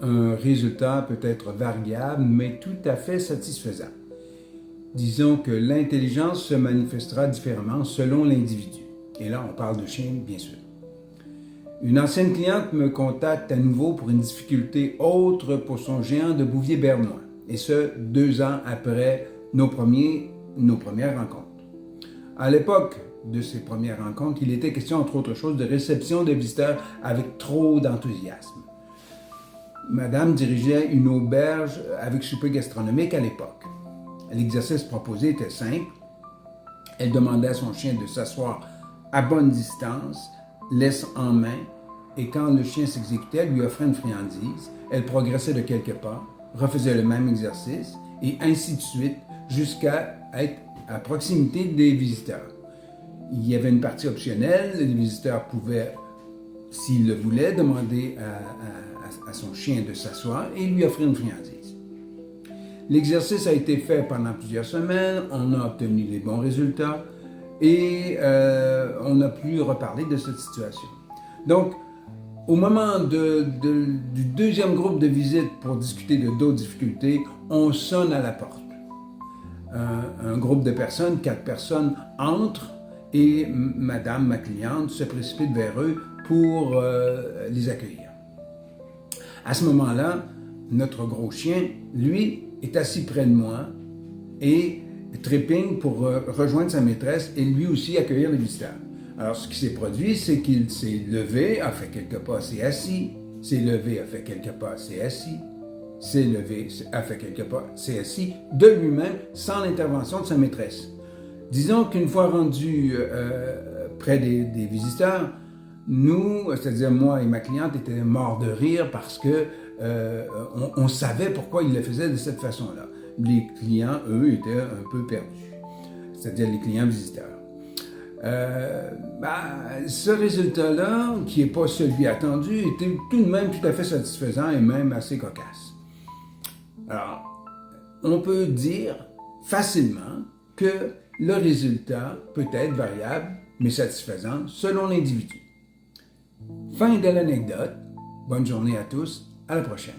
un résultat peut être variable, mais tout à fait satisfaisant. Disons que l'intelligence se manifestera différemment selon l'individu. Et là, on parle de chien, bien sûr. Une ancienne cliente me contacte à nouveau pour une difficulté autre pour son géant de bouvier bernois, et ce, 2 ans après nos premières rencontres. À l'époque de ces premières rencontres, il était question, entre autres choses, de réception de visiteurs avec trop d'enthousiasme. Madame dirigeait une auberge avec souper gastronomique à l'époque. L'exercice proposé était simple. Elle demandait à son chien de s'asseoir à bonne distance, laisse en main, et quand le chien s'exécutait, elle lui offrait une friandise. Elle progressait de quelques pas, refaisait le même exercice, et ainsi de suite, jusqu'à être à proximité des visiteurs. Il y avait une partie optionnelle, les visiteurs pouvaient, s'ils le voulaient, demander à son chien de s'asseoir et lui offrir une friandise. L'exercice a été fait pendant plusieurs semaines, on a obtenu des bons résultats et on n'a plus reparlé de cette situation. Donc, au moment du deuxième groupe de visite pour discuter de d'autres difficultés, on sonne à la porte. Un groupe de personnes, 4 personnes, entrent et madame, ma cliente, se précipite vers eux pour les accueillir. À ce moment-là, notre gros chien, lui, est assis près de moi et trépigne pour rejoindre sa maîtresse et lui aussi accueillir les visiteurs. Alors, ce qui s'est produit, c'est qu'il s'est levé, a fait quelques pas, s'est assis, s'est levé, a fait quelques pas, s'est assis, s'est levé, a fait quelques pas, s'est assis, de lui-même, sans l'intervention de sa maîtresse. Disons qu'une fois rendu près des visiteurs, nous, c'est-à-dire moi et ma cliente, étaient morts de rire parce que on savait pourquoi il le faisait de cette façon-là. Les clients, eux, étaient un peu perdus, c'est-à-dire les clients visiteurs. Ce résultat-là, qui n'est pas celui attendu, était tout de même tout à fait satisfaisant et même assez cocasse. Alors, on peut dire facilement que le résultat peut être variable, mais satisfaisant selon l'individu. Fin de l'anecdote. Bonne journée à tous. À la prochaine.